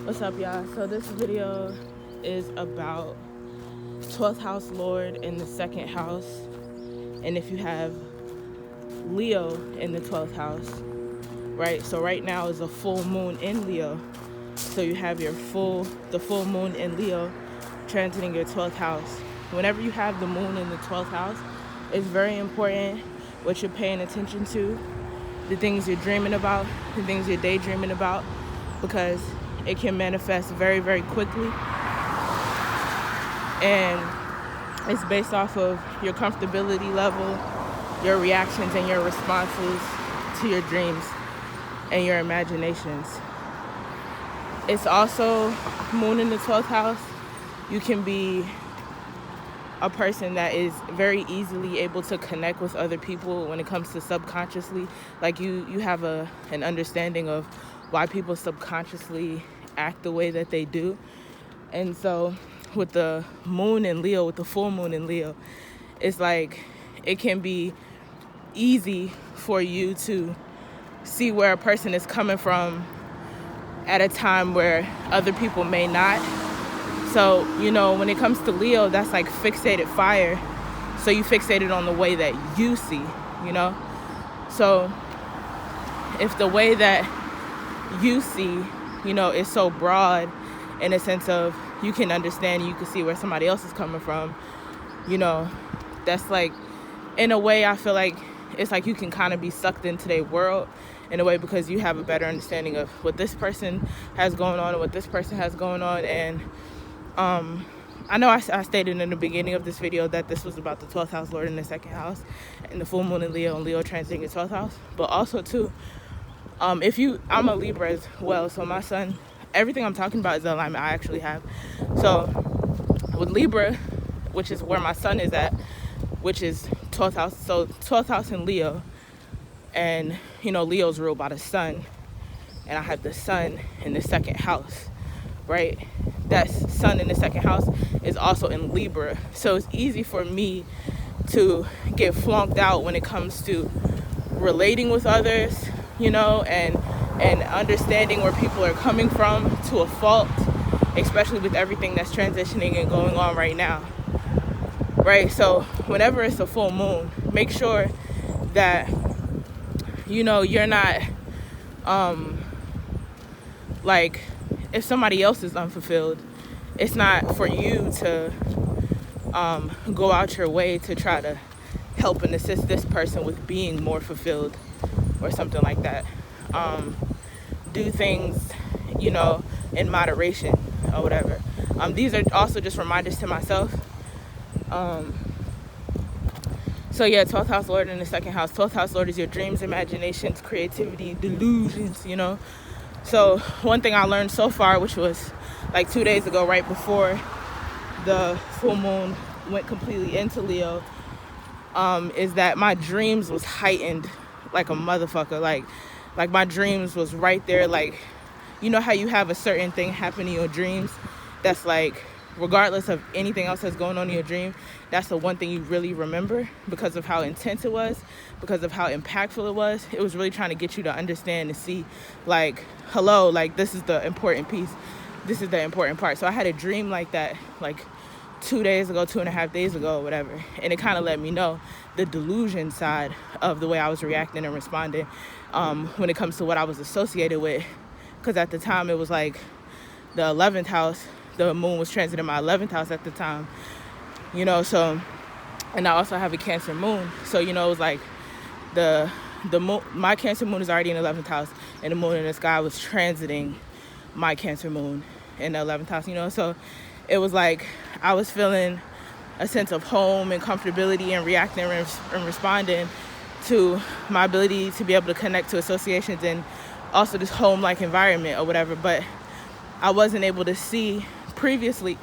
What's up, y'all? So this video is about 12th house Lord in the second house, and if you have Leo in the 12th house, right? So right now is a full moon in Leo, so you have the full moon in Leo transiting your 12th house. Whenever you have the moon in the 12th house, it's very important what you're paying attention to, the things you're dreaming about, the things you're daydreaming about, because it can manifest very, very quickly. And it's based off of your comfortability level, your reactions and your responses to your dreams and your imaginations. It's also moon in the 12th house. You can be a person that is very easily able to connect with other people when it comes to subconsciously. Like you have an understanding of why people subconsciously act the way that they do. And so with the moon in Leo, with the full moon in Leo, it's like it can be easy for you to see where a person is coming from at a time where other people may not. So, when it comes to Leo, that's like fixated fire. So you fixated on the way that you see, So if the way that you see, is so broad in a sense of you can understand, you can see where somebody else is coming from, that's like, in a way, I feel like it's like you can kind of be sucked into their world in a way because you have a better understanding of what this person has going on and what this person has going on. And I know I stated in the beginning of this video that this was about the 12th house Lord in the second house and the full moon in Leo and Leo transiting the 12th house. But also too, I'm a Libra as well. So my sun, everything I'm talking about is the alignment I actually have. So with Libra, which is where my sun is at, which is 12th house. So 12th house in Leo, and Leo's ruled by the sun, and I have the sun in the second house, right? That sun in the second house is also in Libra. So it's easy for me to get flunked out when it comes to relating with others, and understanding where people are coming from to a fault, especially with everything that's transitioning and going on right now, right? So whenever it's a full moon, make sure that, you're not, like, if somebody else is unfulfilled, it's not for you to go out your way to try to help and assist this person with being more fulfilled or something like that. Do things, in moderation or whatever. These are also just reminders to myself. So yeah, 12th house Lord in the second house. 12th house Lord is your dreams, imaginations, creativity, delusions, So one thing I learned so far, which was like 2 days ago, right before the full moon went completely into Leo, is that my dreams was heightened like a motherfucker. Like my dreams was right there. Like, how you have a certain thing happen in your dreams that's like, regardless of anything else that's going on in your dream, that's the one thing you really remember because of how intense it was, because of how impactful it was. It was really trying to get you to understand and see, like, hello, like, this is the important piece. This is the important part. So I had a dream like that, like 2 days ago, 2.5 days ago, or whatever. And it kind of let me know the delusion side of the way I was reacting and responding when it comes to what I was associated with. Because at the time, it was like the 11th house. The moon was transiting my 11th house at the time, so, and I also have a Cancer moon. So, it was like the moon, my Cancer moon is already in the 11th house, and the moon in the sky was transiting my Cancer moon in the 11th house, so it was like I was feeling a sense of home and comfortability and reacting and responding to my ability to be able to connect to associations and also this home-like environment or whatever. But I wasn't able to see previously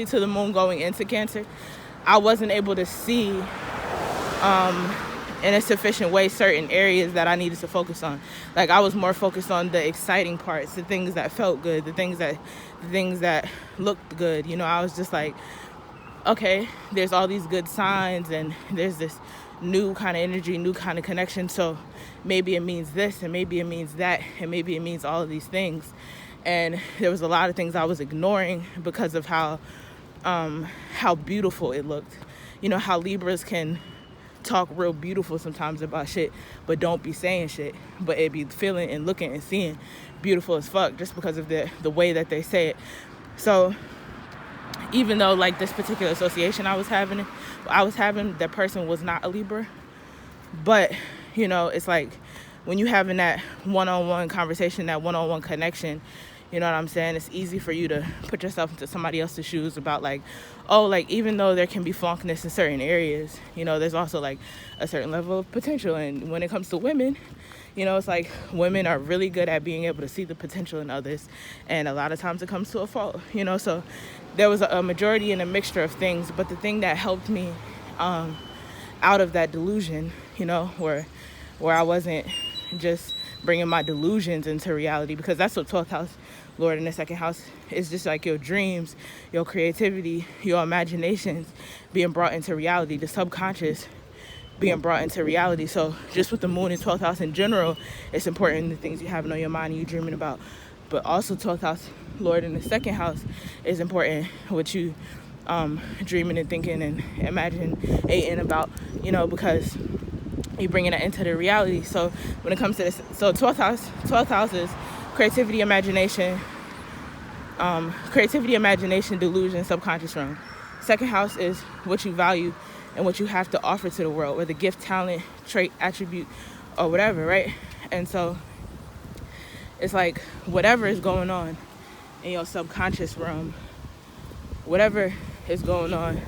to the moon going into Cancer, I wasn't able to see in a sufficient way certain areas that I needed to focus on. Like, I was more focused on the exciting parts, the things that felt good, the things that looked good. I was just like, okay, there's all these good signs and there's this new kind of energy, new kind of connection. So maybe it means this and maybe it means that and maybe it means all of these things. And there was a lot of things I was ignoring because of how beautiful it looked. You know, how Libras can talk real beautiful sometimes about shit, but don't be saying shit, but it be feeling and looking and seeing beautiful as fuck just because of the way that they say it. So even though like this particular association I was having, that person was not a Libra, but you know, it's like when you having that one-on-one conversation, that one-on-one connection, you know what I'm saying? It's easy for you to put yourself into somebody else's shoes about like, oh, like even though there can be flunkness in certain areas, you know, there's also like a certain level of potential. And when it comes to women, you know, it's like women are really good at being able to see the potential in others. And a lot of times it comes to a fault, you know. So there was a majority and a mixture of things. But the thing that helped me out of that delusion, you know, where I wasn't just bringing my delusions into reality, because that's what 12th house Lord in the second house is, just like your dreams, your creativity, your imaginations being brought into reality, the subconscious being brought into reality. So just with the moon in 12th house in general, it's important the things you have on your mind and you're dreaming about. But also 12th house Lord in the second house is important, what you dreaming and thinking and imagining about, you know, because you're bringing that into the reality. So when it comes to this, so 12th house is creativity, imagination, delusion, subconscious realm. Second house is what you value and what you have to offer to the world, whether gift, talent, trait, attribute, or whatever, right? And so it's like whatever is going on in your subconscious realm, whatever is going on,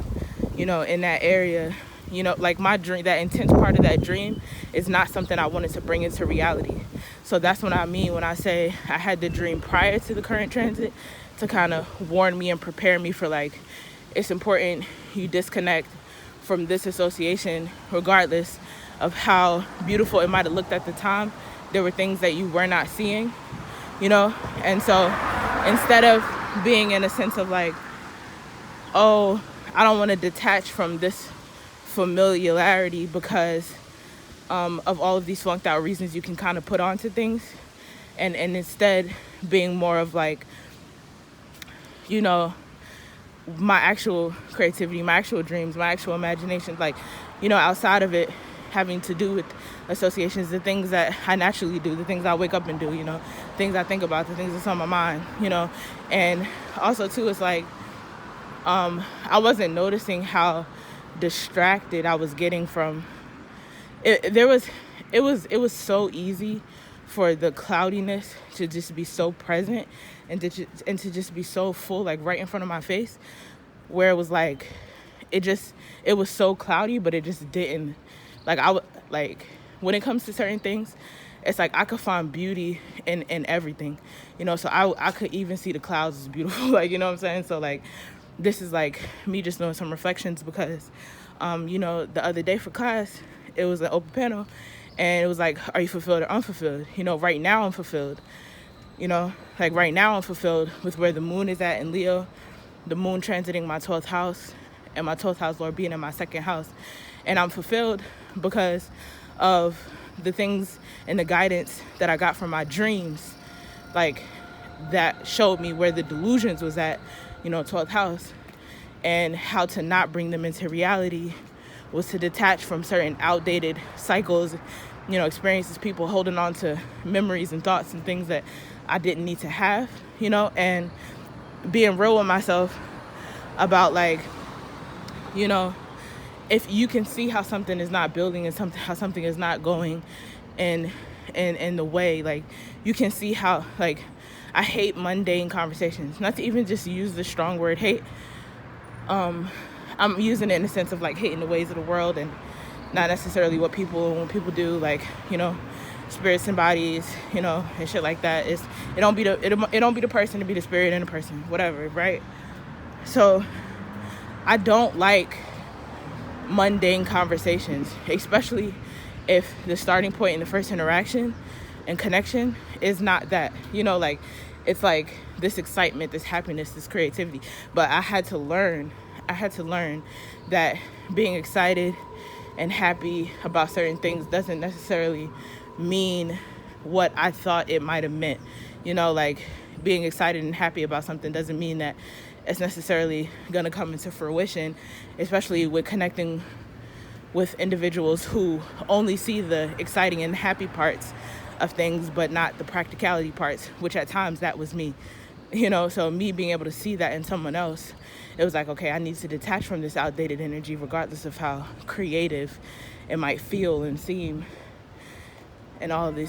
you know, in that area, you know, like my dream, that intense part of that dream is not something I wanted to bring into reality. So that's what I mean when I say I had the dream prior to the current transit to kind of warn me and prepare me for like, it's important you disconnect from this association regardless of how beautiful it might have looked at the time. There were things that you were not seeing, you know? And so instead of being in a sense of like, oh, I don't want to detach from this familiarity because of all of these flunked out reasons you can kind of put onto things, and instead being more of like, you know, my actual creativity, my actual dreams, my actual imagination, like, you know, outside of it having to do with associations, the things that I naturally do, the things I wake up and do, you know, things I think about, the things that's on my mind, you know. And also too, it's like I wasn't noticing how distracted I was getting from it. It was so easy for the cloudiness to just be so present and to just be so full, like right in front of my face, where it was like it was so cloudy, but it just didn't, like, I would, like, when it comes to certain things, it's like I could find beauty in everything, you know. So I could even see the clouds as beautiful, like, you know what I'm saying? So like, this is like me just doing some reflections because, you know, the other day for class, it was an open panel and it was like, are you fulfilled or unfulfilled? You know, right now I'm fulfilled, you know, like right now I'm fulfilled with where the moon is at in Leo, the moon transiting my 12th house and my 12th house Lord being in my second house. And I'm fulfilled because of the things and the guidance that I got from my dreams, like that showed me where the delusions was at, you know, 12th house, and how to not bring them into reality was to detach from certain outdated cycles, you know, experiences, people holding on to memories and thoughts and things that I didn't need to have, you know, and being real with myself about like, you know, if you can see how something is not building and how something is not going in the way, like you can see how, like, I hate mundane conversations, not to even just use the strong word hate. I'm using it in the sense of like hating the ways of the world and not necessarily when people do, like, you know, spirits and bodies, you know, and shit like that. It don't be the person to be the spirit in the person, whatever, right? So I don't like mundane conversations, especially if the starting point in the first interaction and connection is not that, you know, like it's like this excitement, this happiness, this creativity. But I had to learn that being excited and happy about certain things doesn't necessarily mean what I thought it might have meant, You know, like being excited and happy about something doesn't mean that it's necessarily going to come into fruition, especially with connecting with individuals who only see the exciting and happy parts of things, but not the practicality parts, which at times that was me. You know, so me being able to see that in someone else, it was like, okay, I need to detach from this outdated energy, regardless of how creative it might feel and seem, and all of these